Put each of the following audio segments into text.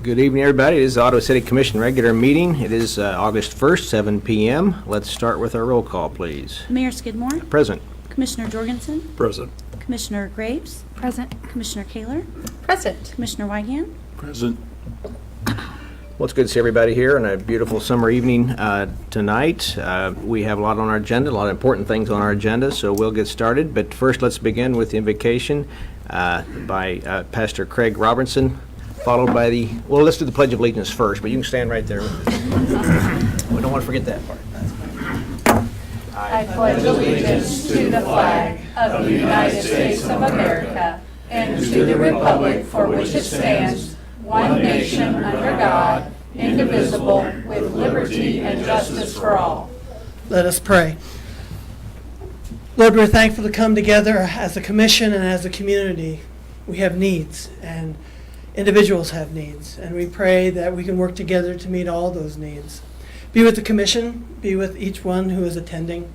Good evening, everybody. This is the Ottawa City Commission regular meeting. It is August 1st, 7 p.m. Let's start with our roll call, please. Mayor Skidmore. Present. Commissioner Jorgensen. Present. Commissioner Graves. Present. Commissioner Kaler. Present. Commissioner Weigand. Present. Well, it's good to see everybody here on a beautiful summer evening tonight. We have a lot on our agenda, a lot of important things on our agenda, so we'll get started. But first, let's begin with the invocation by Pastor Craig Robertson, followed by well, let's do the Pledge of Allegiance first, but you can stand right there. We don't want to forget that part. I pledge allegiance to the flag of the United States of America and to the republic for which it stands, one nation under God, indivisible, with liberty and justice for all. Let us pray. Lord, we're thankful to come together as a commission and as a community. We have needs, and individuals have needs, and we pray that we can work together to meet all those needs. Be with the commission, be with each one who is attending,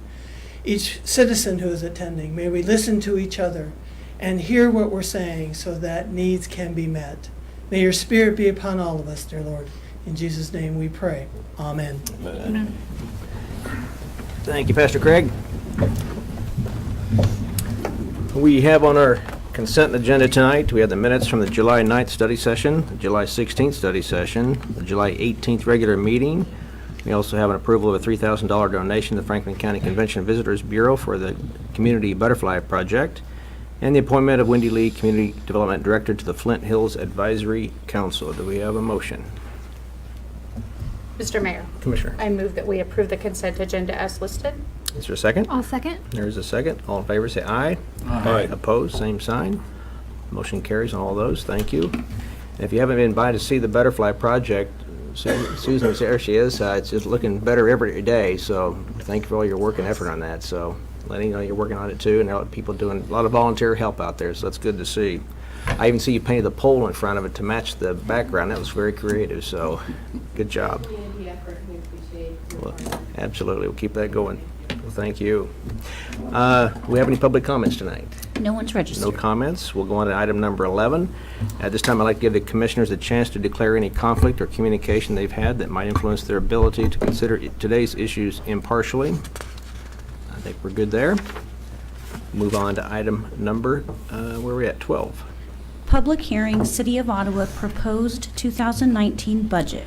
each citizen who is attending. May we listen to each other and hear what we're saying so that needs can be met. May your Spirit be upon all of us, dear Lord. In Jesus' name we pray. Amen. Amen. Thank you, Pastor Craig. We have on our consent agenda tonight, we have the minutes from the July 9th study session, the July 16th study session, the July 18th regular meeting. We also have an approval of a $3,000 donation to the Franklin County Convention Visitors Bureau for the Community Butterfly Project, and the appointment of Wendy Lee, Community Development Director, to the Flint Hills Advisory Council. Do we have a motion? Mr. Mayor, Commissioner. I move that we approve the consent agenda as listed. Is there a second? I'll second. There's a second. All in favor say aye. Aye. Opposed, same sign. Motion carries on all those. Thank you. And if you haven't been by to see the Butterfly Project, Susan, there she is. It's just looking better every day, so thank you for all your work and effort on that. So letting you know you're working on it too, and a lot of people doing a lot of volunteer help out there, so that's good to see. I even see you painted the pole in front of it to match the background. That was very creative, so good job. Well, absolutely, we'll keep that going. Well, thank you. Do we have any public comments tonight? No one's registered. No comments. We'll go on to item number 11. At this time, I'd like to give the commissioners a chance to declare any conflict or communication they've had that might influence their ability to consider today's issues impartially. I think we're good there. Move on to item number, where are we at, 12. Public hearing, City of Ottawa proposed 2019 budget.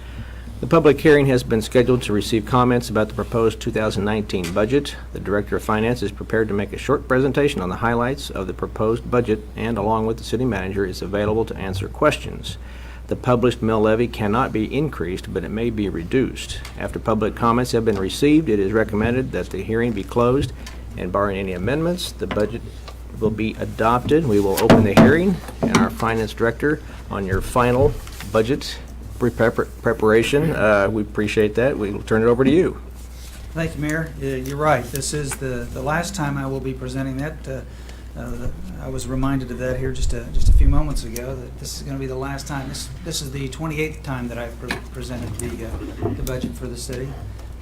The public hearing has been scheduled to receive comments about the proposed 2019 budget. The Director of Finance is prepared to make a short presentation on the highlights of the proposed budget and, along with the City Manager, is available to answer questions. The published mill levy cannot be increased, but it may be reduced. After public comments have been received, it is recommended that the hearing be closed, and barring any amendments, the budget will be adopted. We will open the hearing, and our Finance Director, on your final budget preparation. We appreciate that. We'll turn it over to you. Thank you, Mayor. You're right. This is the last time I will be presenting that. I was reminded of that here just a few moments ago, that this is going to be the last time. This is the 28th time that I've presented the budget for the city,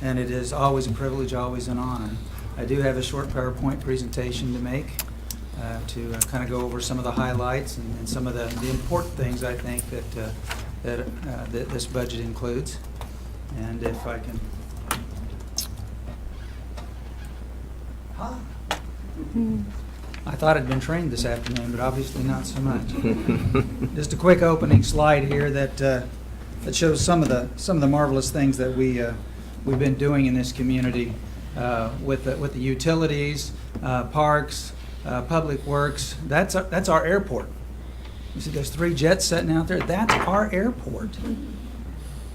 and it is always a privilege, always an honor. I do have a short PowerPoint presentation to make to kind of go over some of the highlights and some of the important things I think that this budget includes. And if I can... I thought I'd been trained this afternoon, but obviously not so much. Just a quick opening slide here that shows some of the marvelous things that we've been doing in this community with the utilities, parks, public works. That's our airport. You see those 3 jets sitting out there? That's our airport.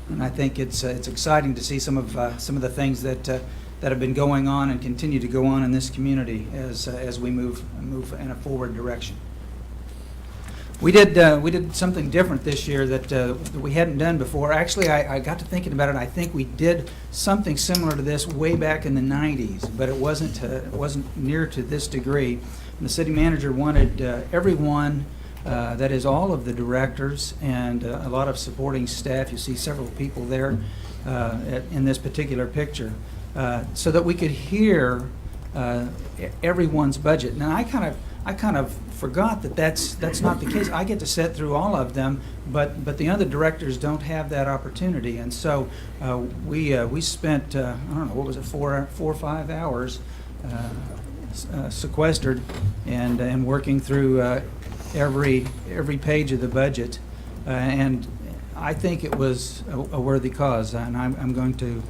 And I think it's exciting to see some of the things that have been going on and continue to go on in this community as we move in a forward direction. We did something different this year that we hadn't done before. Actually, I got to thinking about it. I think we did something similar to this way back in the 90s, but it wasn't near to this degree. And the city manager wanted everyone. That is all of the directors and a lot of supporting staff. You see several people there in this particular picture, so that we could hear everyone's budget. Now, I kind of forgot that that's not the case. I get to sit through all of them, but the other directors don't have that opportunity. And so we spent, I don't know, what was it, 4 or 5 hours sequestered and working through every page of the budget. And I think it was a worthy cause, and I'm going to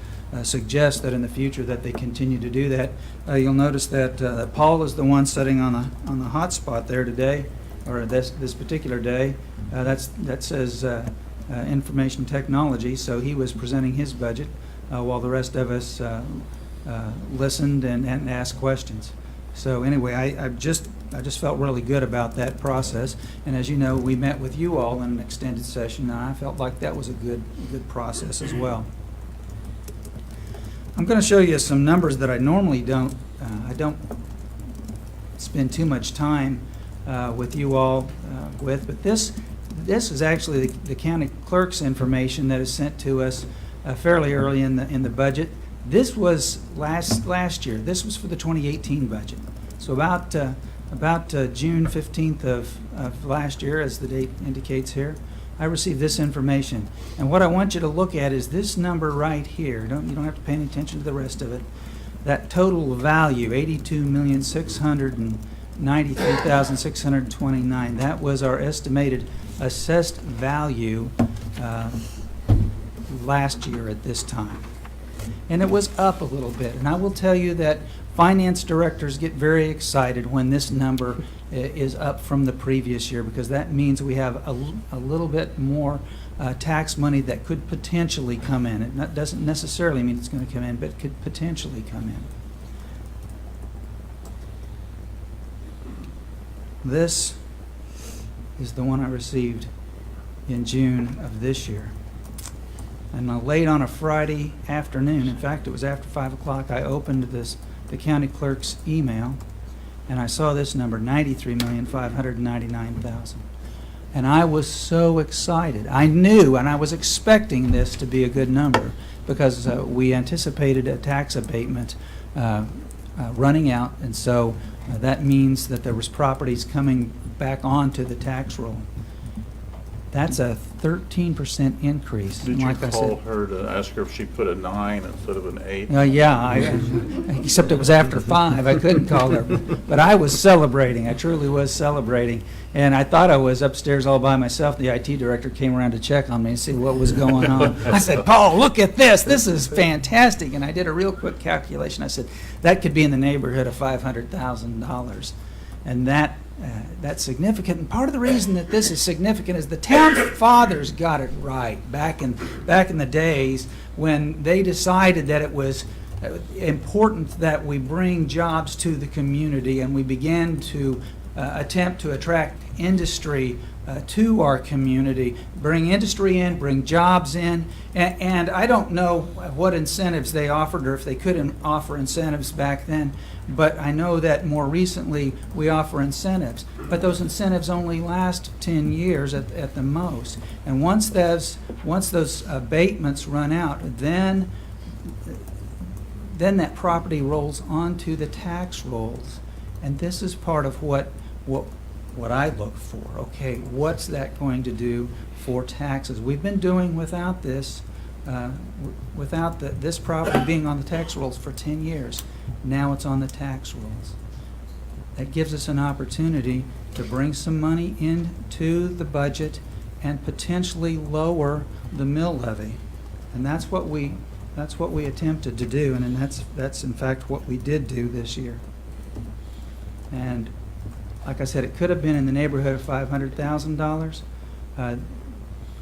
suggest that in the future that they continue to do that. You'll notice that Paul is the one sitting on the hot spot there today, or this particular day. That says information technology. So he was presenting his budget while the rest of us listened and asked questions. So anyway, I just felt really good about that process. And as you know, we met with you all in an extended session, and I felt like that was a good process as well. I'm going to show you some numbers that I normally don't spend too much time with you all with, but this is actually the county clerk's information that is sent to us fairly early in the budget. This was last year. This was for the 2018 budget. So about June 15th of last year, as the date indicates here, I received this information. And what I want you to look at is this number right here. You don't have to pay any attention to the rest of it. That total value, $82,693,629. That was our estimated assessed value last year at this time. And it was up a little bit. And I will tell you that finance directors get very excited when this number is up from the previous year, because that means we have a little bit more tax money that could potentially come in. It doesn't necessarily mean it's going to come in, but could potentially come in. This is the one I received in June of this year. And late on a Friday afternoon, in fact, it was after 5 o'clock, I opened the county clerk's email, and I saw this number, $93,599,000. And I was so excited. I knew, and I was expecting this to be a good number, because we anticipated a tax abatement running out, and so that means that there was properties coming back onto the tax roll. That's a 13% increase. Did you like I call said, her to ask her if she put a 9 instead of an 8? yeah, except it was after 5. I couldn't call her. But I was celebrating. I truly was celebrating. And I thought I was upstairs all by myself. The IT director came around to check on me and see what was going on. I said, Paul, look at this. This is fantastic. And I did a real quick calculation. I said, that could be in the neighborhood of $500,000. And that's significant. And part of the reason that this is significant is the town fathers got it right back in the days when they decided that it was important that we bring jobs to the community, and we began to attempt to attract industry to our community, bring industry in, bring jobs in, and I don't know what incentives they offered or if they couldn't offer incentives back then, but I know that more recently we offer incentives, but those incentives only last 10 years at the most. And once those abatements run out, then that property rolls onto the tax rolls. And this is part of what I look for. Okay, what's that going to do for taxes? We've been doing without this, this property being on the tax rolls for 10 years. Now it's on the tax rolls. That gives us an opportunity to bring some money into the budget and potentially lower the mill levy. And that's what we attempted to do, and that's in fact what we did do this year. And like I said, it could have been in the neighborhood of $500,000.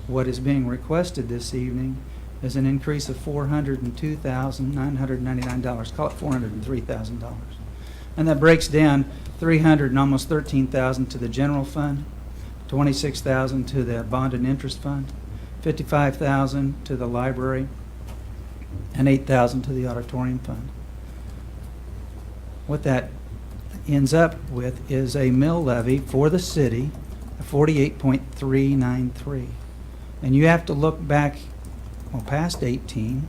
What is being requested this evening is an increase of $402,999. Call it $403,000. And that breaks down $300,000 and almost $13,000 to the general fund, $26,000 to the bond and interest fund, $55,000 to the library, and $8,000 to the auditorium fund. What that ends up with is a mill levy for the city of 48.393. And you have to look back past 18,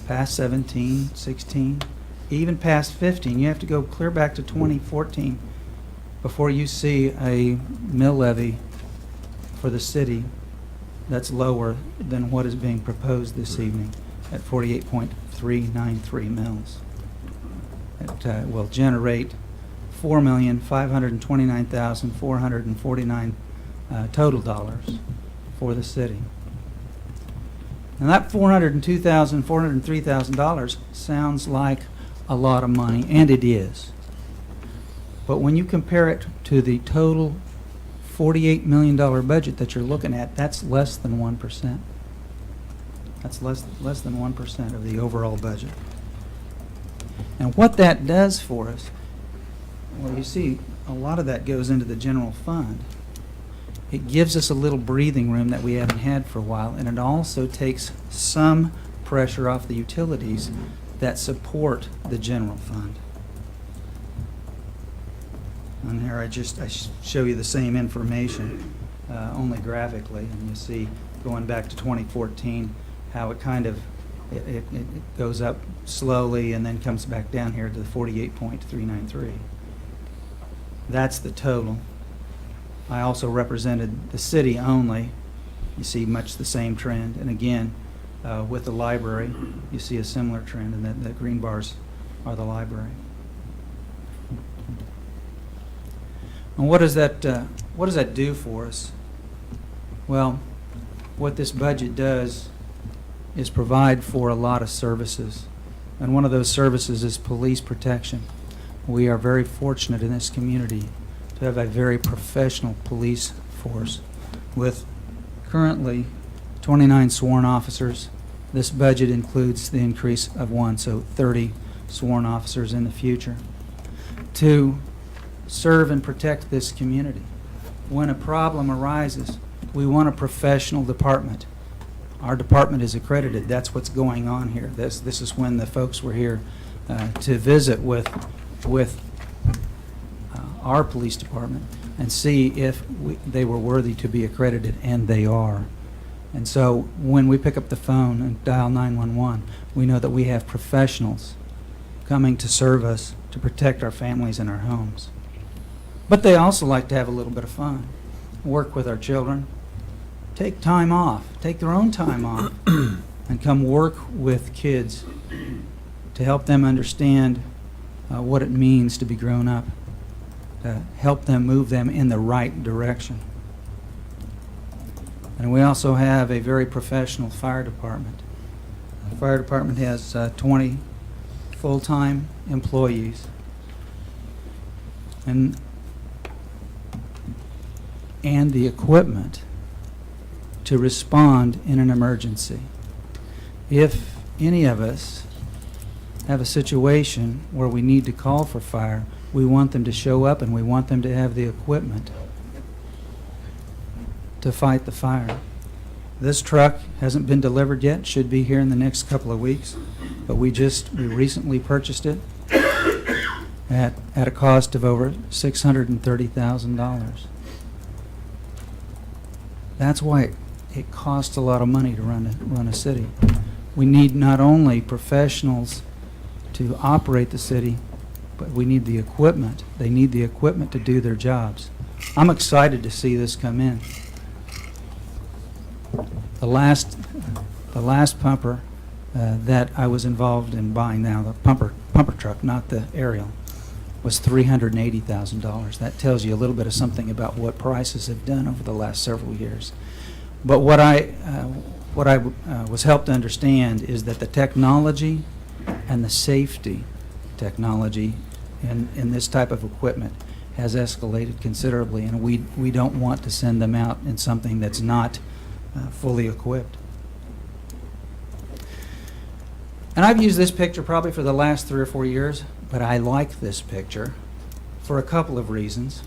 past 17, 16, even past 15. You have to go clear back to 2014 before you see a mill levy for the city that's lower than what is being proposed this evening at 48.393 mils. It will generate $4,529,449 total dollars for the city. Now that $402,000, $403,000 sounds like a lot of money, and it is. But when you compare it to the total $48 million budget that you're looking at, that's less than 1%. That's less than 1% of the overall budget. And what that does for us, well, you see, a lot of that goes into the general fund. It gives us a little breathing room that we haven't had for a while, and it also takes some pressure off the utilities that support the general fund. And here I show you the same information, only graphically, and you see going back to 2014 how it kind of it goes up slowly and then comes back down here to the 48.393. That's the total. I also represented the city only. You see much the same trend, and again with the library you see a similar trend, and the green bars are the library. And what does that do for us? Well, what this budget does is provide for a lot of services, and one of those services is police protection. We are very fortunate in this community to have a very professional police force with currently 29 sworn officers. This budget includes the increase of 1, so 30 sworn officers in the future to serve and protect this community. When a problem arises, we want a professional department. Our department is accredited. That's what's going on here. This is when the folks were here to visit with our police department and see if they were worthy to be accredited, and they are. And so when we pick up the phone and dial 911, we know that we have professionals coming to serve us, to protect our families and our homes. But they also like to have a little bit of fun, work with our children, take time off, take their own time off, and come work with kids to help them understand what it means to be grown up, to help them move them in the right direction. And we also have a very professional fire department. The fire department has 20 full-time employees. And the equipment to respond in an emergency. If any of us have a situation where we need to call for fire, we want them to show up, and we want them to have the equipment to fight the fire. This truck hasn't been delivered yet, should be here in the next couple of weeks, but we recently purchased it at a cost of over $630,000. That's why it costs a lot of money to run a city. We need not only professionals to operate the city, but we need the equipment. They need the equipment to do their jobs. I'm excited to see this come in. The last pumper that I was involved in buying, now the pumper truck, not the aerial, was $380,000. That tells you a little bit of something about what prices have done over the last several years. But what I was helped to understand is that the technology and the safety technology in this type of equipment has escalated considerably, and we don't want to send them out in something that's not fully equipped. And I've used this picture probably for the last 3 or 4 years, but I like this picture for a couple of reasons.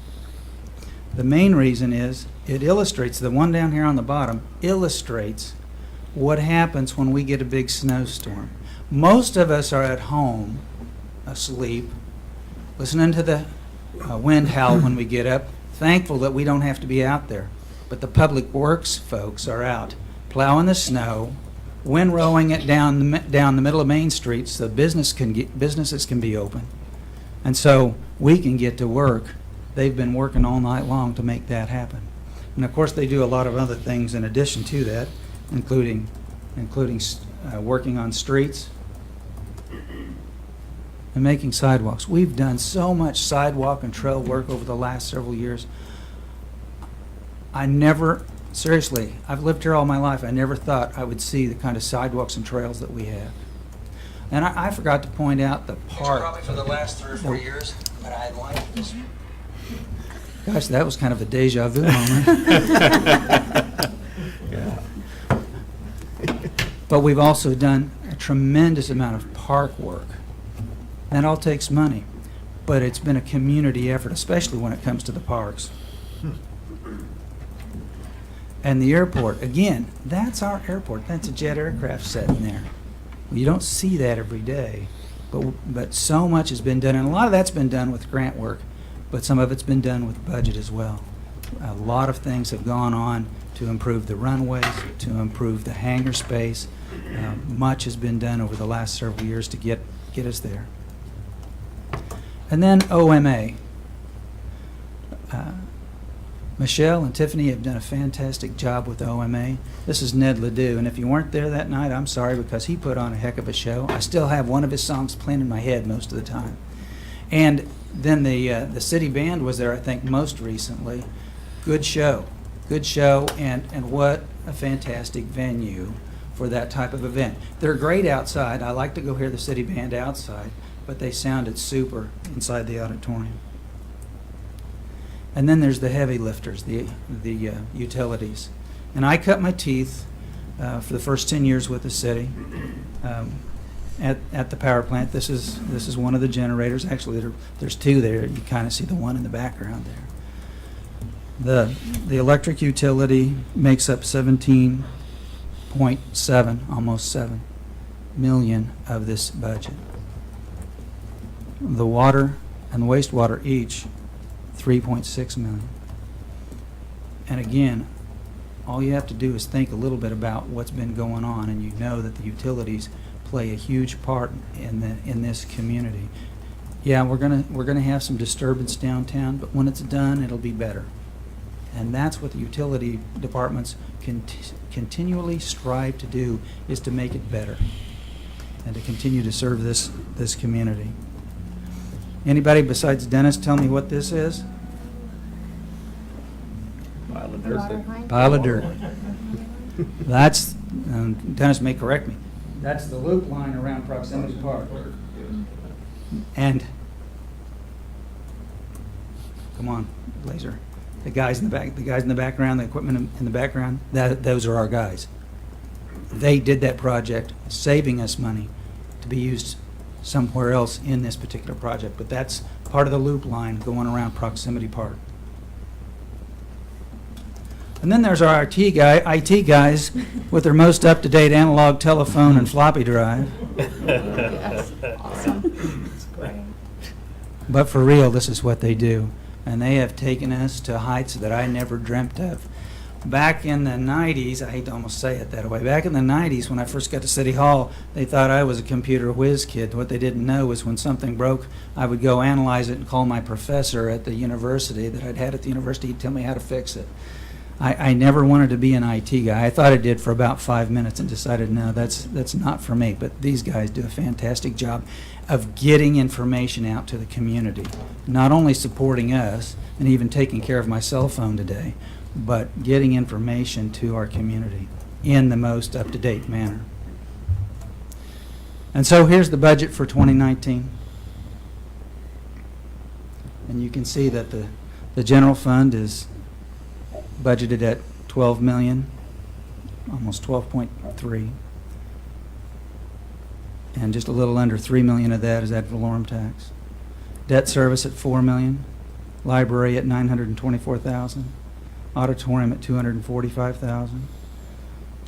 The main reason is it illustrates, the one down here on the bottom, illustrates what happens when we get a big snowstorm. Most of us are at home, asleep, listening to the wind howl when we get up, thankful that we don't have to be out there. But the public works folks are out plowing the snow, windrowing it down the middle of Main Street so businesses can be open. And so we can get to work they've been working all night long to make that happen. And of course, they do a lot of other things in addition to that, including working on streets and making sidewalks. We've done so much sidewalk and trail work over the last several years. Seriously, I've lived here all my life. I never thought I would see the kind of sidewalks and trails that we have. And I forgot to point out the park. Probably for the last 3 or 4 years, but I like this. Gosh, that was kind of a deja vu moment. But we've also done a tremendous amount of park work. That all takes money, but it's been a community effort, especially when it comes to the parks. And the airport, again, that's our airport. That's a jet aircraft sitting there. You don't see that every day, but so much has been done, and a lot of that's been done with grant work, but some of it's been done with budget as well. A lot of things have gone on to improve the runways, to improve the hangar space. Much has been done over the last several years to get us there. And then OMA. Michelle and Tiffany have done a fantastic job with OMA. This is Ned Ledoux, and if you weren't there that night, I'm sorry, because he put on a heck of a show. I still have one of his songs playing in my head most of the time. And then the city band was there, I think, most recently. Good show, and what a fantastic venue for that type of event. They're great outside. I like to go hear the city band outside, but they sounded super inside the auditorium. And then there's the heavy lifters, the utilities. And I cut my teeth for the first 10 years with the city at the power plant. This is one of the generators. Actually, there's two there. You kind of see the one in the background there. The electric utility makes up 17.7, almost 7 million of this budget. The water and the wastewater each 3.6 million. And again, all you have to do is think a little bit about what's been going on, and you know that the utilities play a huge part in this community. Yeah, we're gonna have some disturbance downtown, but when it's done, it'll be better. And that's what the utility departments continually strive to do, is to make it better and to continue to serve this community. Anybody besides Dennis tell me what this is? Pile of dirt. Pile of dirt. That's, Dennis may correct me, that's the loop line around Proximity Park. And, come on, Blazer. The guys in the background, the equipment in the background, those are our guys. They did that project, saving us money to be used somewhere else in this particular project, but that's part of the loop line going around Proximity Park. And then there's our IT guys with their most up-to-date analog telephone and floppy drive. Yes, awesome. That's great. But for real, this is what they do. And they have taken us to heights that I never dreamt of. Back in the 90s, I hate to almost say it that way, back in the 90s when I first got to City Hall, they thought I was a computer whiz kid. What they didn't know was when something broke, I would go analyze it and call my professor at the university that I'd had at the university. He'd tell me how to fix it. I never wanted to be an IT guy. I thought I did for about 5 minutes and decided, no, that's not for me. But these guys do a fantastic job of getting information out to the community, not only supporting us and even taking care of my cell phone today, but getting information to our community in the most up-to-date manner. And so here's the budget for 2019. And you can see that the general fund is budgeted at 12 million, almost 12.3. And just a little under 3 million of that is ad valorem tax. Debt service at 4 million, library at 924,000, auditorium at 245,000.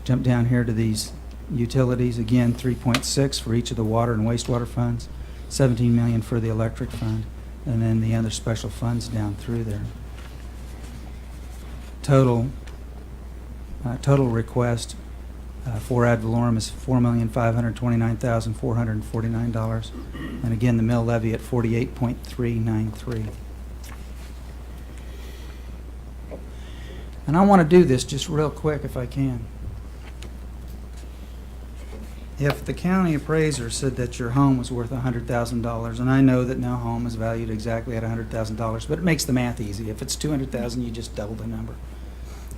Jump down here to these utilities, again 3.6 for each of the water and wastewater funds, 17 million for the electric fund, and then the other special funds down through there. Total request for ad valorem is $4,529,449, and again the mill levy at 48.393. And I want to do this just real quick if I can. If the county appraiser said that your home was worth $100,000, and I know that no home is valued exactly at $100,000, but it makes the math easy. If it's $200,000, you just double the number.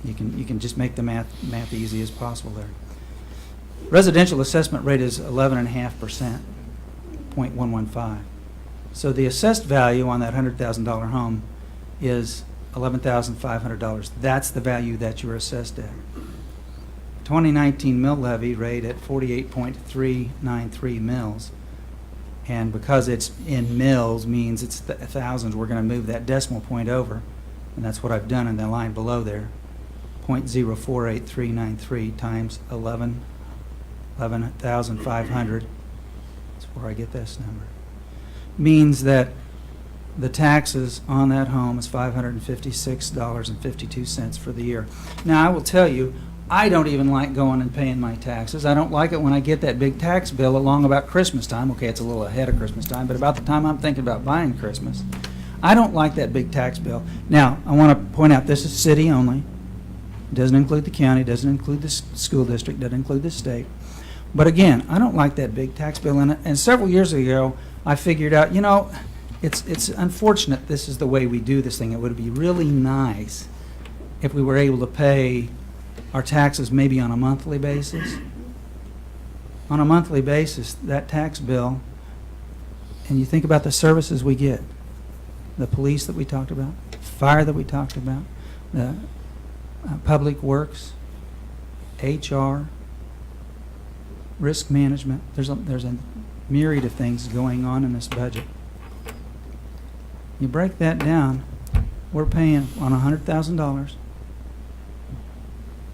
You can just make the math easy as possible there. Residential assessment rate is 11.5%, 0.115. So the assessed value on that $100,000 home is $11,500. That's the value that you're assessed at. 2019 mill levy rate at 48.393 mills. And because it's in mills means it's thousands, we're going to move that decimal point over. And that's what I've done in the line below there. 0.048393 times 11,500. That's where I get this number. Means that the taxes on that home is $556.52 for the year. Now, I will tell you, I don't even like going and paying my taxes. I don't like it when I get that big tax bill along about Christmas time. Okay, it's a little ahead of Christmas time, but about the time I'm thinking about buying Christmas, I don't like that big tax bill. Now, I want to point out this is city only. It doesn't include the county, doesn't include the school district, doesn't include the state. But again, I don't like that big tax bill. And several years ago, I figured out, you know, it's unfortunate this is the way we do this thing. It would be really nice if we were able to pay our taxes maybe on a monthly basis. On a monthly basis, that tax bill, and you think about the services we get, the police that we talked about, fire that we talked about, the public works, HR, risk management. There's a myriad of things going on in this budget. You break that down, we're paying on $100,000,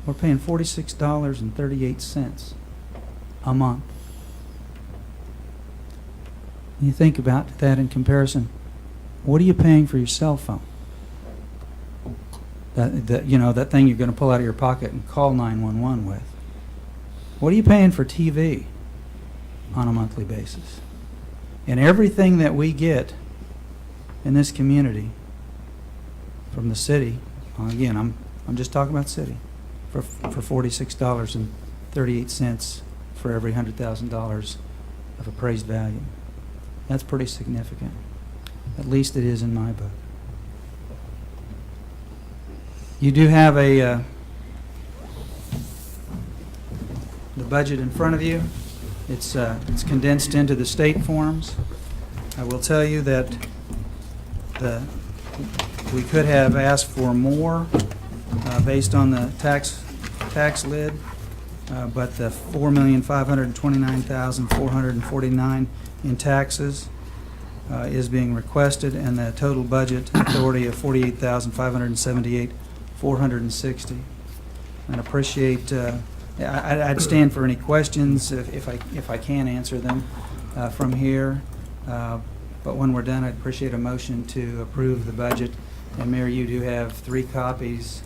we're paying $46.38 a month. You think about that in comparison. What are you paying for your cell phone? That thing you're going to pull out of your pocket and call 911 with. What are you paying for TV on a monthly basis? And everything that we get in this community from the city, again, I'm just talking about city, for $46.38 for every $100,000 of appraised value. That's pretty significant. At least it is in my book. You do have the budget in front of you. It's condensed into the state forms. I will tell you that we could have asked for more based on the tax lid, but the $4,529,449 in taxes is being requested, and the total budget authority of $48,578,460. And appreciate. I'd stand for any questions if I can answer them from here. But when we're done, I'd appreciate a motion to approve the budget. And Mayor, you do have 3 copies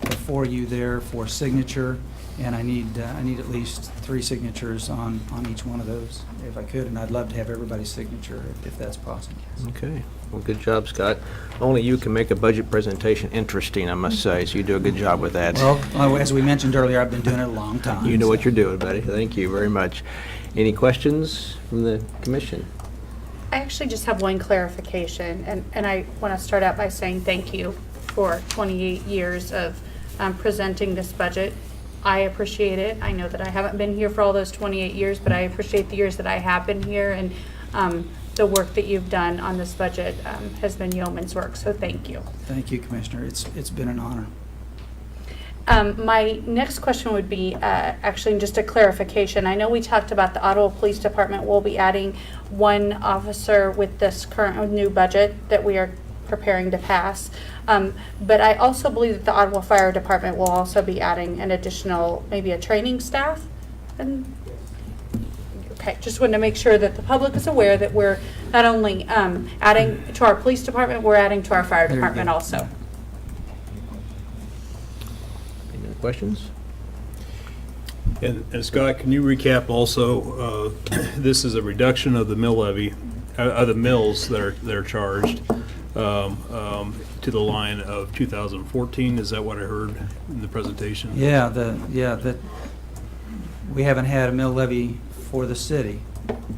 before you there for signature, and I need at least 3 signatures on each one of those, if I could. And I'd love to have everybody's signature if that's possible. Okay. Well, good job, Scott. Only you can make a budget presentation interesting, I must say, so you do a good job with that. Well, as we mentioned earlier, I've been doing it a long time. You know what you're doing, buddy. Thank you very much. Any questions from the commission? I actually just have one clarification, and I want to start out by saying thank you for 28 years of presenting this budget. I appreciate it. I know that I haven't been here for all those 28 years, but I appreciate the years that I have been here, and the work that you've done on this budget has been yeoman's work, so thank you. Thank you, Commissioner. It's been an honor. My next question would be actually just a clarification. I know we talked about the Ottawa Police Department will be adding 1 officer with this current new budget that we are preparing to pass. But I also believe that the Ottawa Fire Department will also be adding an additional, maybe a training staff. And okay, just wanted to make sure that the public is aware that we're not only adding to our police department, we're adding to our fire department also. Any other questions? And Scott, can you recap also, this is a reduction of the mill levy, of the mills that are charged. to the line of 2014. Is that what I heard in the presentation? Yeah, that we haven't had a mill levy for the city.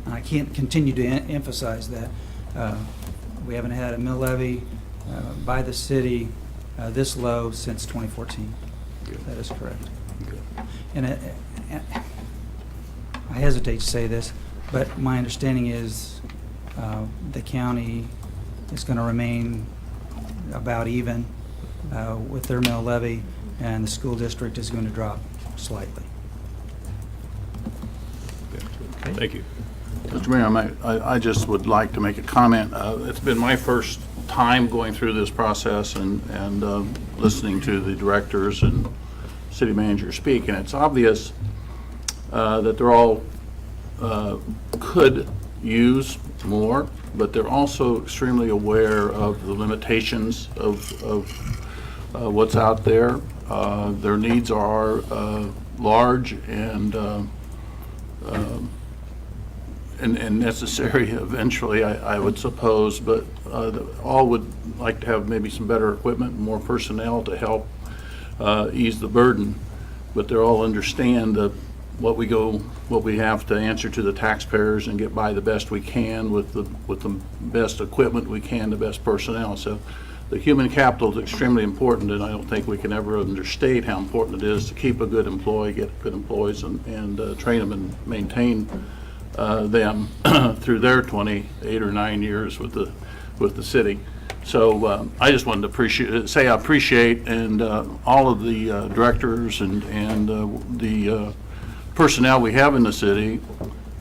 And I can't continue to emphasize that. We haven't had a mill levy by the city this low since 2014. Good. That is correct. Good. And I hesitate to say this, but my understanding is the county is going to remain about even with their mill levy, and the school district is going to drop slightly. Thank you. Mr. Mayor, I just would like to make a comment. It's been my first time going through this process and listening to the directors and city manager speak, and it's obvious that they're all could use more, but they're also extremely aware of the limitations of what's out there. Their needs are large and necessary eventually, I would suppose, but all would like to have maybe some better equipment, more personnel to help ease the burden. But they all understand what we have to answer to the taxpayers and get by the best we can with the best equipment we can, the best personnel. So the human capital is extremely important, and I don't think we can ever understate how important it is to keep a good employee, get good employees, and train them and maintain them through their 28 or 9 years with the city. So I just wanted to say I appreciate and all of the directors and the personnel we have in the city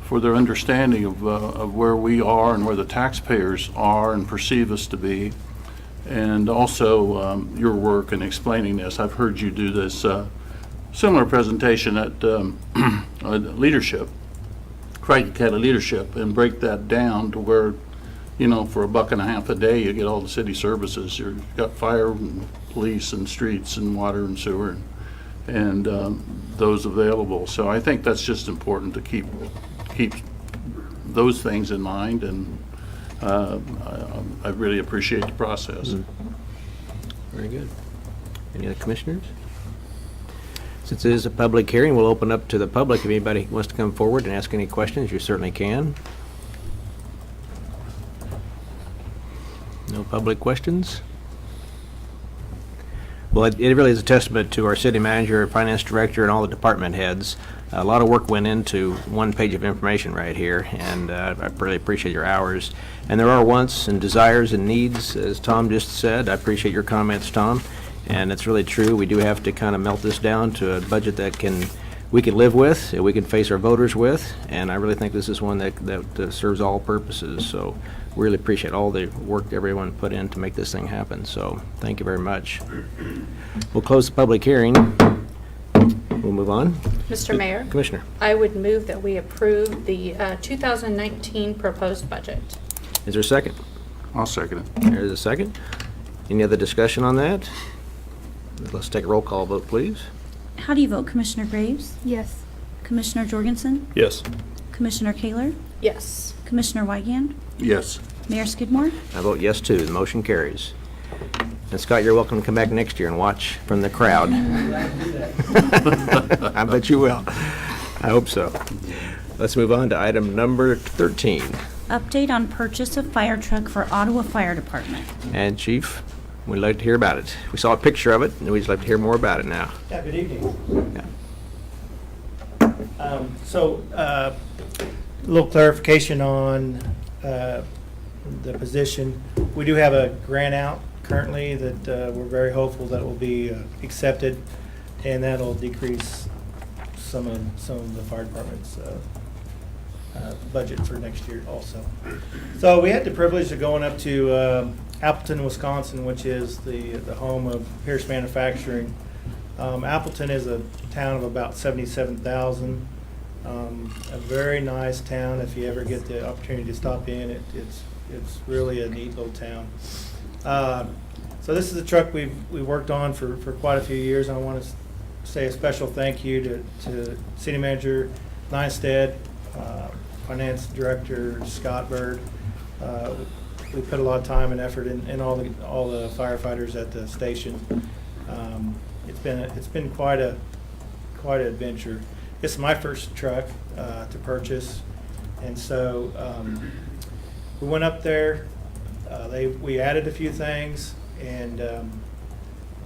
for their understanding of where we are and where the taxpayers are and perceive us to be, and also your work in explaining this. I've heard you do this similar presentation at leadership. Craig County Leadership, and break that down to where, you know, for $1.50 a day, you get all the city services. You've got fire and police and streets and water and sewer and those available. So I think that's just important to keep those things in mind, and I really appreciate the process. Very good. Any other commissioners? Since it is a public hearing, we'll open up to the public. If anybody wants to come forward and ask any questions, you certainly can. No public questions? Well, it really is a testament to our city manager, finance director, and all the department heads. A lot of work went into one page of information right here, and I really appreciate your hours. And there are wants and desires and needs, as Tom just said. I appreciate your comments, Tom. And it's really true. We do have to kind of melt this down to a budget that we can live with, we can face our voters with, and I really think this is one that serves all purposes. So we really appreciate all the work everyone put in to make this thing happen. So thank you very much. We'll close the public hearing. We'll move on. Mr. Mayor, Commissioner. I would move that we approve the 2019 proposed budget. Is there a second? I'll second it. There's a second. Any other discussion on that? Let's take a roll call vote, please. How do you vote, Commissioner Graves? Yes. Commissioner Jorgensen? Yes. Commissioner Kaler? Yes. Commissioner Wygand? Yes. Mayor Skidmore? I vote yes, too. The motion carries. And Scott, you're welcome to come back next year and watch from the crowd. I bet you will. I hope so. Let's move on to item number 13. Update on purchase of fire truck for Ottawa Fire Department. And Chief, we'd like to hear about it. We saw a picture of it, and we'd just like to hear more about it now. Yeah, good evening. Yeah. A little clarification on the position. We do have a grant out currently that we're very hopeful that will be accepted, and that'll decrease some of the fire department's budget for next year also. So we had the privilege of going up to Appleton, Wisconsin, which is the home of Pierce Manufacturing. Appleton is a town of about 77,000. A very nice town. If you ever get the opportunity to stop in, it's really a neat little town. So this is a truck we worked on for quite a few years. I want to say a special thank you to City Manager Nystad, Finance Director Scott Bird. we put a lot of time and effort in all the firefighters at the station. It's been quite an adventure. It's my first truck to purchase, and so we went up there. We added a few things, and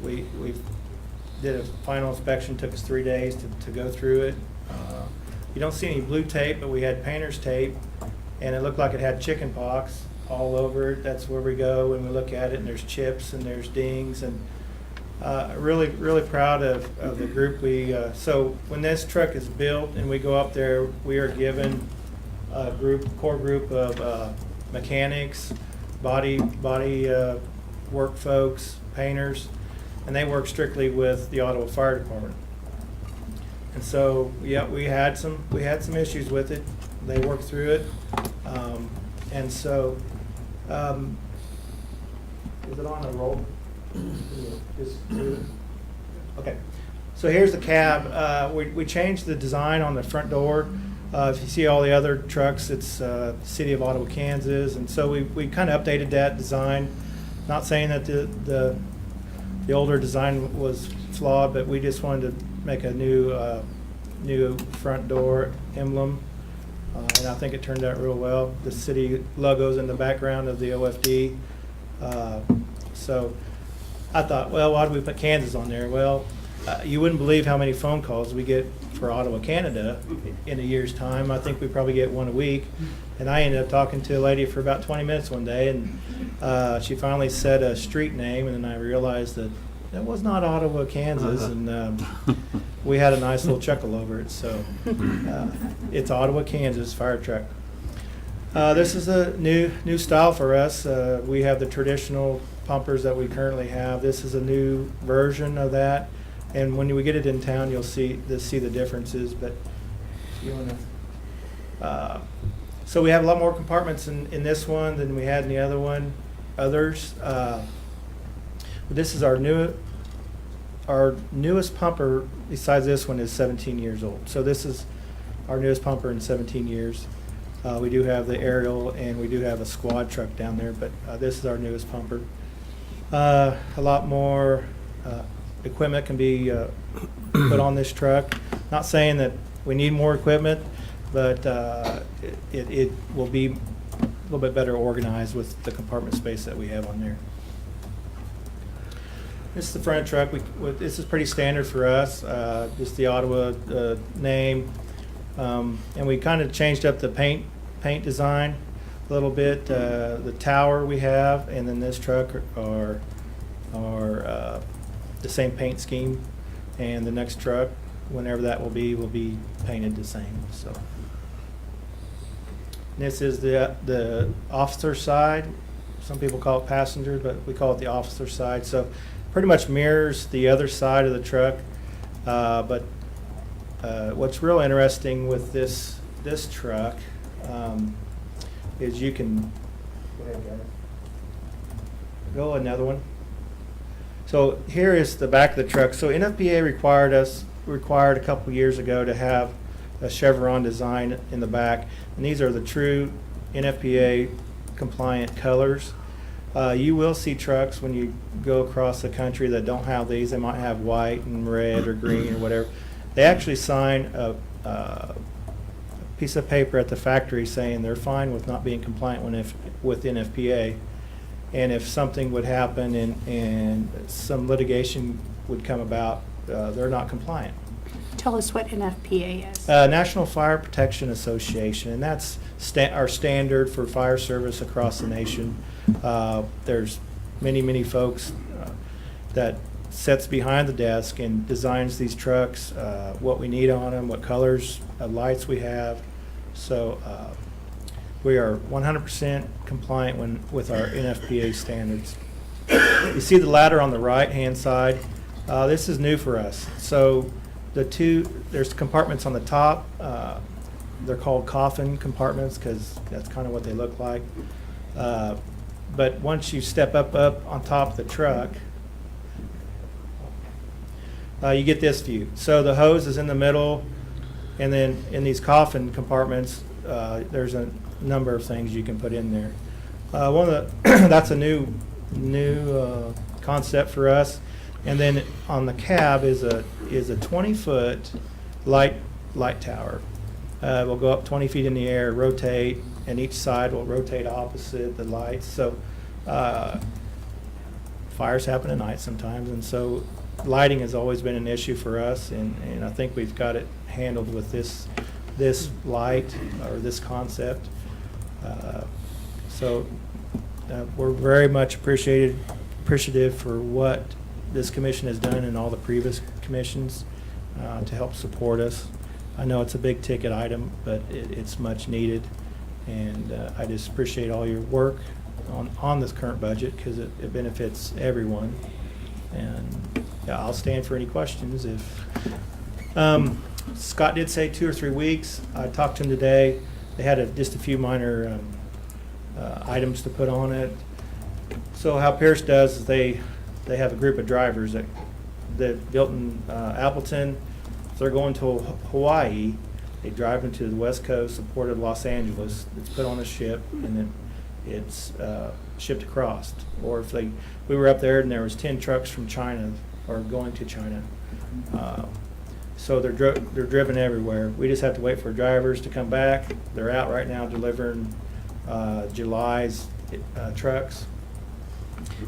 we did a final inspection. Took us 3 days to go through it. You don't see any blue tape, but we had painter's tape, and it looked like it had chicken pox all over it. That's where we go when we look at it, and there's chips and there's dings, and really, really proud of the group. So when this truck is built and we go up there, we are given a core group of mechanics, body work folks, painters, and they work strictly with the Ottawa Fire Department. And so, yeah, we had some issues with it. They worked through it, and so is it on a roll? Okay. So here's the cab. We changed the design on the front door. If you see all the other trucks, it's City of Ottawa, Kansas, and so we kind of updated that design. Not saying that the older design was flawed, but we just wanted to make a new front door emblem, and I think it turned out real well. The city logo's in the background of the OFD, so I thought, well, why do we put Kansas on there? Well, you wouldn't believe how many phone calls we get for Ottawa, Canada in a year's time. I think we probably get one a week. And I ended up talking to a lady for about 20 minutes one day, and she finally said a street name, and then I realized that it was not Ottawa, Kansas, and we had a nice little chuckle over it. So it's Ottawa, Kansas fire truck. This is a new style for us. We have the traditional pumpers that we currently have. This is a new version of that, and when we get it in town, you'll see the differences. But you want to. So we have a lot more compartments in this one than we had in the others. This is our newest pumper. Besides this one is 17 years old. So this is our newest pumper in 17 years. We do have the aerial and we do have a squad truck down there, but this is our newest pumper. A lot more equipment can be put on this truck. Not saying that we need more equipment, but it will be a little bit better organized with the compartment space that we have on there. This is the front truck. This is pretty standard for us. Just the Ottawa name, and we kind of changed up the paint design a little bit. The tower we have, and then this truck are the same paint scheme, and the next truck, whenever that will be painted the same. So this is the officer side. Some people call it passenger, but we call it the officer side. So pretty much mirrors the other side of the truck. But what's real interesting with this truck is you can go another one. So here is the back of the truck. So NFPA required a couple years ago to have a chevron design in the back, and these are the true NFPA compliant colors. You will see trucks when you go across the country that don't have these. They might have white and red or green or whatever. They actually sign a piece of paper at the factory saying they're fine with not being compliant with NFPA. And if something would happen and some litigation would come about, they're not compliant. Tell us what NFPA is. National Fire Protection Association, and that's our standard for fire service across the nation. There's many folks that sits behind the desk and designs these trucks, what we need on them, what colors of lights we have. So we are 100% compliant with our NFPA standards. You see the ladder on the right-hand side. This is new for us. So there's compartments on the top. They're called coffin compartments because that's kind of what they look like. But once you step up on top of the truck, you get this view. So the hose is in the middle, and then in these coffin compartments, there's a number of things you can put in there. One of the that's a new concept for us. And then on the cab is a 20-foot light tower. We'll go up 20 feet in the air, rotate, and each side will rotate opposite the lights. So fires happen at night sometimes, and so lighting has always been an issue for us, and I think we've got it handled with this light or this concept. So we're very much appreciative for what this commission has done and all the previous commissions to help support us. I know it's a big ticket item, but it's much needed, and I just appreciate all your work on this current budget because it benefits everyone. And yeah, I'll stand for any questions. If Scott did say 2 or 3 weeks, I talked to him today. They had just a few minor items to put on it. So how Pierce does is they have a group of drivers that built in Appleton. If they're going to Hawaii, they drive them to the West Coast, the port of Los Angeles. It's put on a ship, and then it's shipped across. Or if we were up there and there was 10 trucks from China or going to China. So they're driven everywhere. We just have to wait for drivers to come back. They're out right now delivering July's trucks.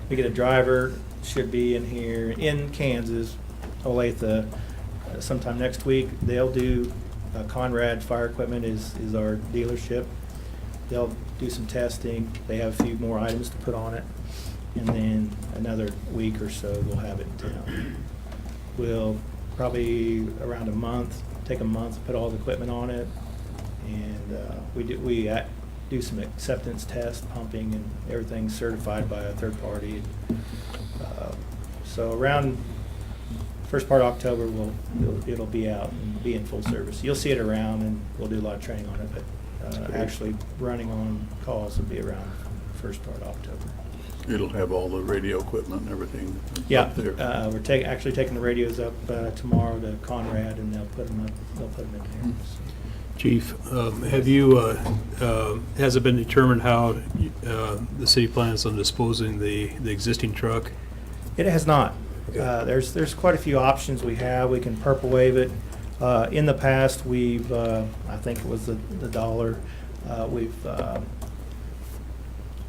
We get a driver, should be in here in Kansas, Olathe, sometime next week. They'll do Conrad Fire Equipment is our dealership. They'll do some testing. They have a few more items to put on it, and then another week or so we'll have it in town. We'll probably around a month, take a month to put all the equipment on it, and we do some acceptance tests, pumping, and everything's certified by a third party. So around first part of October, it'll be out and be in full service. You'll see it around, and we'll do a lot of training on it, but actually running on calls will be around first part of October. It'll have all the radio equipment and everything Yeah, up there. we're actually taking the radios up tomorrow to Conrad, and they'll put them up. They'll put them in there. So. Chief, has it been determined how the city plans on disposing the existing truck? It has not. Okay. There's quite a few options we have. We can purple wave it. In the past, we've I think it was the dollar.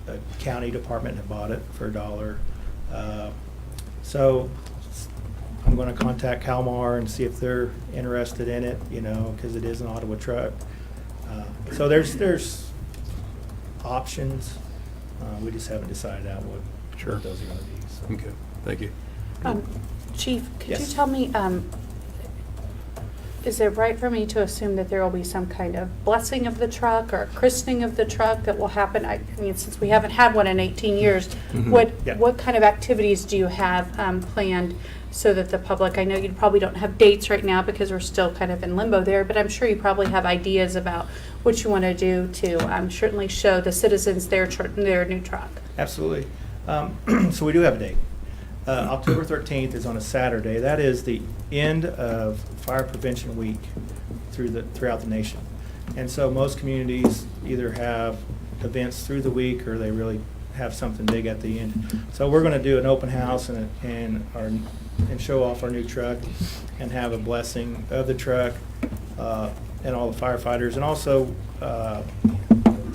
The county department had bought it for $1. So I'm going to contact Kalmar and see if they're interested in it. Because it is an Ottawa truck. So there's options. We just haven't decided out what those are going to be. So. Okay, thank you. Chief, could Yes. you tell me, is it right for me to assume that there will be some kind of blessing of the truck or christening of the truck that will happen? I mean, since we haven't had one in 18 years, what kind of activities do you have planned so that the public, I know you probably don't have dates right now because we're still kind of in limbo there, but I'm sure you probably have ideas about what you want to do to certainly show the citizens their new truck. Absolutely. So we do have a date. October 13th is on a Saturday. That is the end of Fire Prevention Week throughout the nation. And so most communities either have events through the week or they really have something big at the end. So we're going to do an open house and show off our new truck and have a blessing of the truck and all the firefighters. And also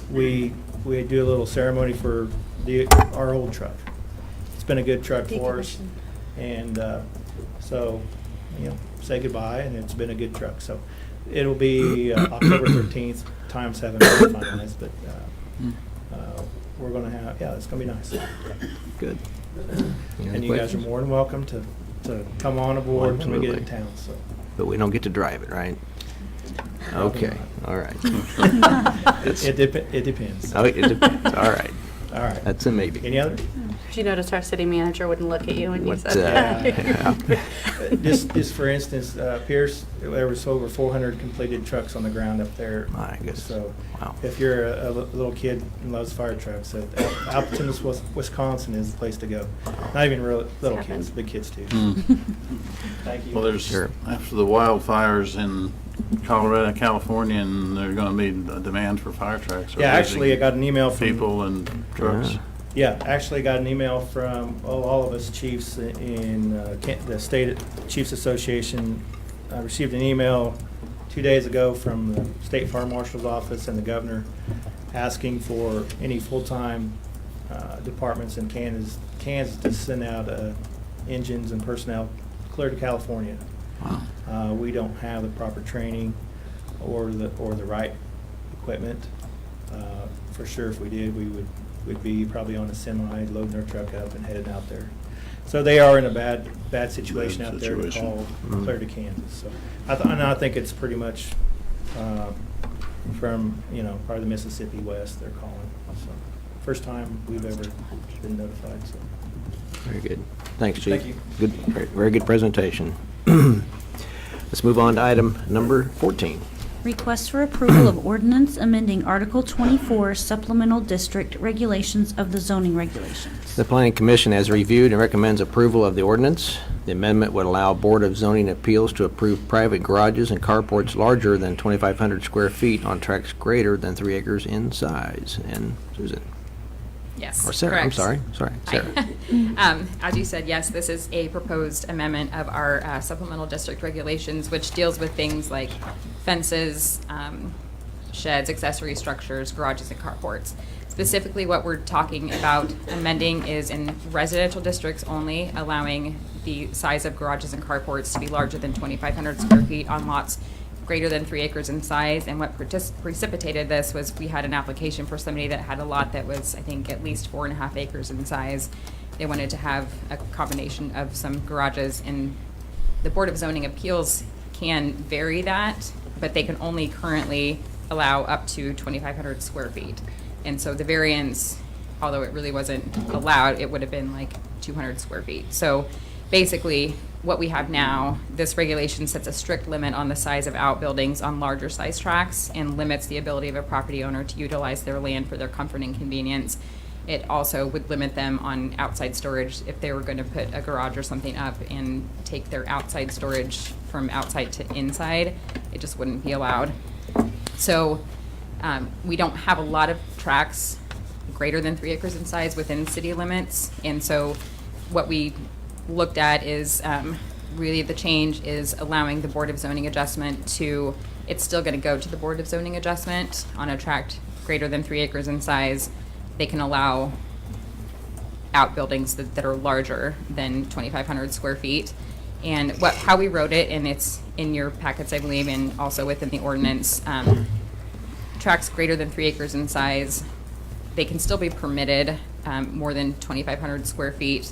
we do a little ceremony for our old truck. It's been a good truck for us, and so say goodbye, and it's been a good truck. So it'll be October 13th. Times haven't been finalized, but we're going to have, it's going to be nice. Good. And you guys are more than welcome to come on aboard when we get in town. So. But we don't get to drive it, right? Okay, all right. It depends. Oh, it depends, all right. All right. That's a maybe. Any other? Did you notice our city manager wouldn't look at you when you What, said that? Just for instance, Pierce, there was over 400 completed trucks on the ground up there. My goodness. So Wow. if you're a little kid and loves fire trucks, Appleton, Wisconsin is the place to go. Not even real little kids, big kids too. Thank you. Well, there's, Sure. after the wildfires in Colorado and California, and they're going to meet a demand for fire trucks. Or Yeah, actually, I got an email from people and trucks. Yeah, actually got an email from all of us chiefs in the State Chiefs Association. I received an email 2 days ago from the State Fire Marshal's office and the governor asking for any full-time departments in Kansas to send out engines and personnel clear to California. Wow. We don't have the proper training or the right equipment. For sure, if we did, we'd be probably on a semi, loading our truck up and headed out there. So they are in a bad situation out there to call clear to Kansas. So I think it's pretty much from, probably the Mississippi West they're calling. So first time we've ever been notified, so. Very good. Thanks, Chief. Thank you. Good, very good presentation. Let's move on to item number 14. Request for approval of ordinance amending Article 24 Supplemental District Regulations of the zoning regulations. The Planning Commission has reviewed and recommends approval of the ordinance. The amendment would allow Board of Zoning Appeals to approve private garages and carports larger than 2,500 square feet on tracts greater than 3 acres in size. And Susan? Yes, Or Sarah, I'm correct. sorry, Sarah. As you said, yes, this is a proposed amendment of our supplemental district regulations, which deals with things like fences, sheds, accessory structures, garages, and carports. Specifically, what we're talking about amending is in residential districts only, allowing the size of garages and carports to be larger than 2,500 square feet on lots greater than 3 acres in size. And what precipitated this was we had an application for somebody that had a lot that was, I think, at least 4.5 acres in size. They wanted to have a combination of some garages, and the Board of Zoning Appeals can vary that, but they can only currently allow up to 2,500 square feet. And so the variance, although it really wasn't allowed, it would have been like 200 square feet. So basically, what we have now, this regulation sets a strict limit on the size of outbuildings on larger size tracts and limits the ability of a property owner to utilize their land for their comfort and convenience. It also would limit them on outside storage if they were going to put a garage or something up and take their outside storage from outside to inside. It just wouldn't be allowed. So we don't have a lot of tracts greater than 3 acres in size within city limits. And so what we looked at is really the change is allowing the Board of Zoning Adjustment to, it's still going to go to the Board of Zoning Adjustment on a tract greater than 3 acres in size. They can allow outbuildings that are larger than 2,500 square feet. And how we wrote it, and it's in your packets, I believe, and also within the ordinance, tracts greater than 3 acres in size, they can still be permitted more than 2,500 square feet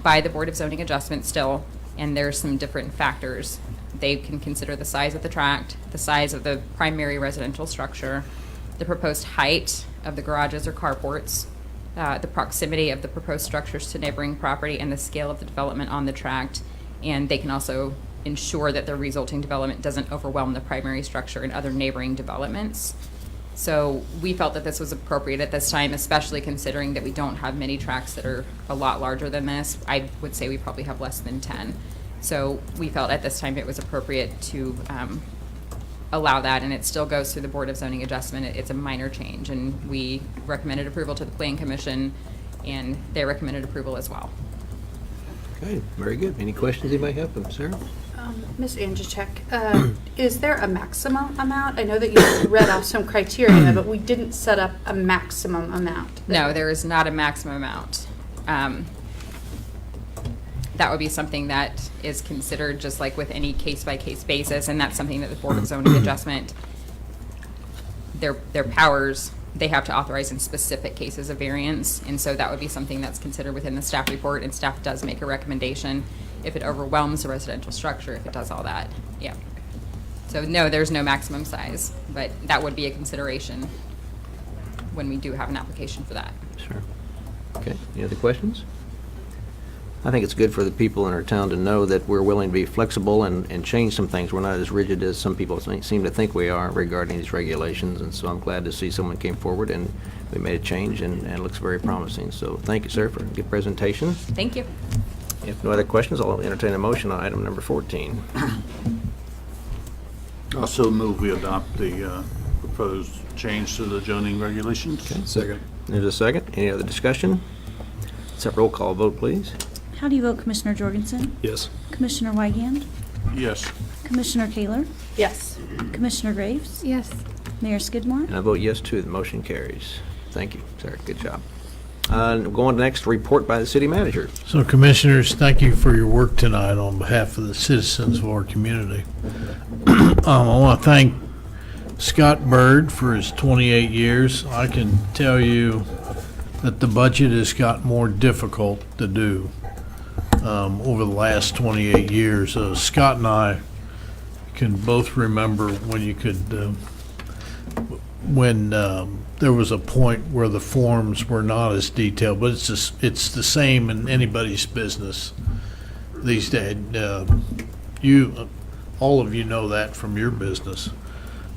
by the Board of Zoning Adjustment still, and there's some different factors. They can consider the size of the tract, the size of the primary residential structure, the proposed height of the garages or carports, the proximity of the proposed structures to neighboring property, and the scale of the development on the tract. And they can also ensure that the resulting development doesn't overwhelm the primary structure and other neighboring developments. So we felt that this was appropriate at this time, especially considering that we don't have many tracts that are a lot larger than this. I would say we probably have less than 10. So we felt at this time it was appropriate to allow that, and it still goes through the Board of Zoning Adjustment. It's a minor change, and we recommended approval to the Planning Commission, and they recommended approval as well. Okay, very good. Any questions anybody have for Sarah? Ms. Angelchek, is there a maximum amount? I know that you read off some criteria, but we didn't set up a maximum amount. No, there is not a maximum amount. That would be something that is considered just like with any case-by-case basis, and that's something that the Board of Zoning Adjustment, their powers, they have to authorize in specific cases of variance, and so that would be something that's considered within the staff report, and staff does make a recommendation if it overwhelms the residential structure, if it does all that. Yeah. So no, there's no maximum size, but that would be a consideration when we do have an application for that. Sure. Okay, any other questions? I think it's good for the people in our town to know that we're willing to be flexible and change some things. We're not as rigid as some people seem to think we are regarding these regulations, and so I'm glad to see someone came forward and we made a change, and it looks very promising. So thank you, sir, for a good presentation. Thank you. If no other questions, I'll entertain a motion on item number 14. Also move we adopt the proposed change to the zoning regulations. Second. There's a second. Any other discussion? Let's have roll call vote, please. How do you vote, Commissioner Jorgensen? Yes. Commissioner Wygand? Yes. Commissioner Kaler? Yes. Commissioner Graves? Yes. Mayor Skidmore? And I vote yes, too. The motion carries. Thank you, sir. Good job. Going next, report by the city manager. So Commissioners, thank you for your work tonight on behalf of the citizens of our community. I want to thank Scott Bird for his 28 years. I can tell you that the budget has got more difficult to do over the last 28 years. Scott and I can both remember when you could, when there was a point where the forms were not as detailed, but it's the same in anybody's business these days. All of you know that from your business.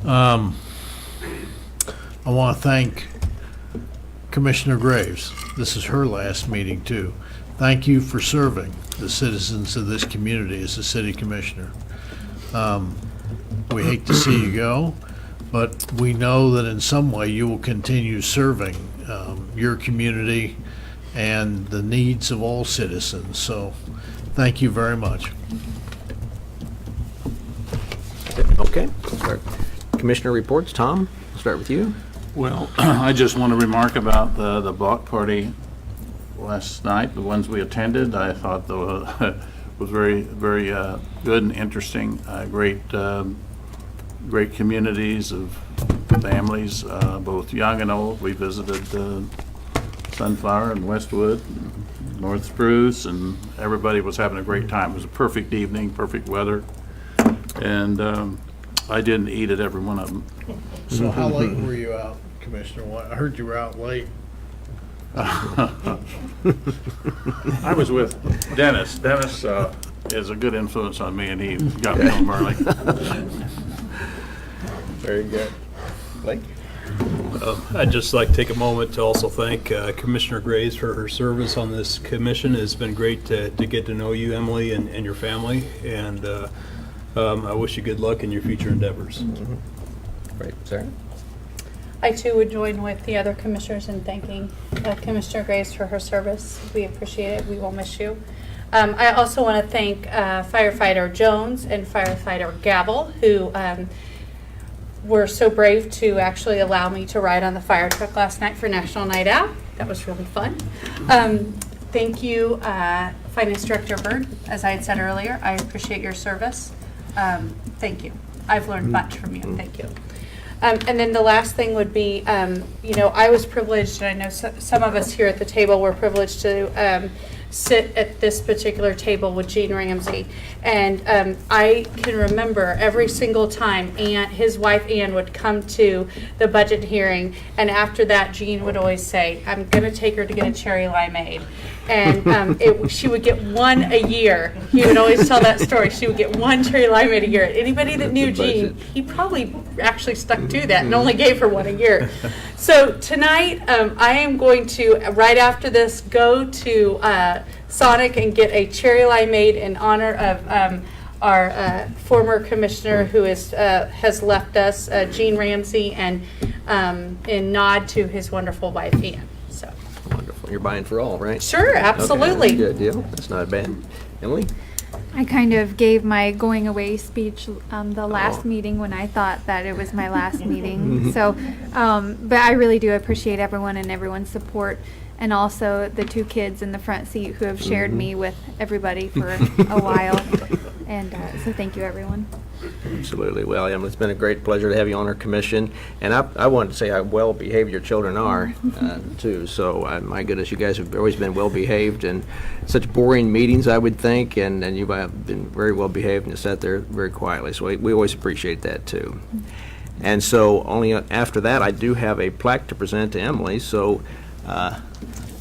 I want to thank Commissioner Graves. This is her last meeting too. Thank you for serving the citizens of this community as a city commissioner. We hate to see you go, but we know that in some way you will continue serving your community and the needs of all citizens. So thank you very much. Okay. Let's start. Commissioner reports. Tom, we'll start with you. Well, I just want to remark about the block party last night, the ones we attended. I thought was very, very good and interesting. Great communities of families, both young and old. We visited Sunflower and Westwood, North Spruce, and everybody was having a great time. It was a perfect evening, perfect weather, and I didn't eat at every one of them. So how late were you out, Commissioner? I heard you were out late. I was with Dennis. Dennis is a good influence on me, and he got me home early. Very good. Blake? I'd just like to take a moment to also thank Commissioner Graves for her service on this commission. It's been great to get to know you, Emily, and your family, and I wish you good luck in your future endeavors. Great. Sarah? I too would join with the other commissioners in thanking Commissioner Graves for her service. We appreciate it. We will miss you. I also want to thank firefighter Jones and firefighter Gabble, who were so brave to actually allow me to ride on the fire truck last night for National Night Out. That was really fun. Thank you, Finance Director Bird. As I had said earlier, I appreciate your service. Thank you. I've learned much from you. Thank you. And then the last thing would be, I was privileged, and I know some of us here at the table were privileged to sit at this particular table with Gene Ramsey. And I can remember every single time his wife Ann would come to the budget hearing, and after that Gene would always say, I'm going to take her to get a cherry limeade. And she would get one a year. He would always tell that story. She would get one cherry limeade a year. Anybody that knew Gene, he probably actually stuck to that and only gave her one a year. So tonight, I am going to, right after this, go to Sonic and get a cherry limeade in honor of our former commissioner who has left us, Gene Ramsey, and in nod to his wonderful wife, Ann. So. Wonderful. You're buying for all, right? Sure, absolutely. Okay, that's a good deal. That's not bad. Emily? I kind of gave my going away speech the last meeting when I thought that it was my last meeting. So, but I really do appreciate everyone and everyone's support, and also the two kids in the front seat who have shared me with everybody for a while. And so thank you, everyone. Absolutely. Well, Emily, it's been a great pleasure to have you on our commission. And I wanted to say how well behaved your children are, too. So, my goodness, you guys have always been well behaved, and such boring meetings, I would think. And you've been very well behaved and sat there very quietly. So, we always appreciate that, too. And so, only after that, I do have a plaque to present to Emily. So,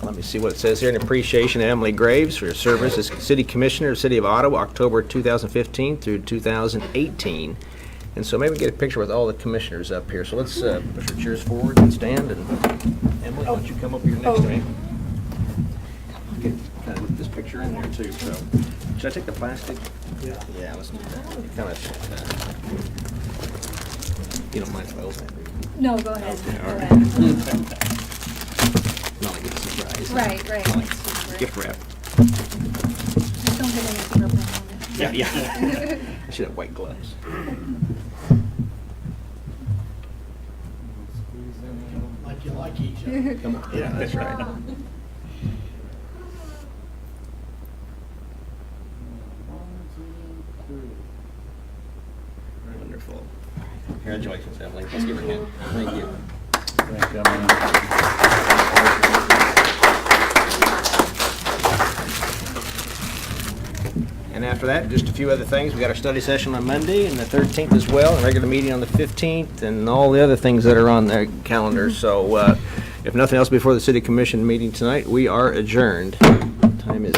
let me see what it says here. In appreciation of Emily Graves for her service as City Commissioner of the City of Ottawa, October 2015 through 2018. And so maybe get a picture with all the commissioners up here. So let's push your chairs forward and stand. And Emily, why don't you come up here next to me? Get kind of this picture in there too. So should I take the plastic? Yeah, let's do that. Kind of. You don't mind if I open it? No, go ahead. Yeah, all Go right. ahead. Not like it's a surprise. Right, right. Not like gift wrap. Just don't get anything open on it. Yeah. I should have white gloves. Like you like each other. Come on. Yeah, that's right. Wonderful. Congratulations, Emily. Let's give her a hand. Thank you. And after that, just a few other things. We got our study session on Monday and the 13th as well, and regular meeting on the 15th, and all the other things that are on the calendar. So if nothing else before the city commission meeting tonight, we are adjourned. Time is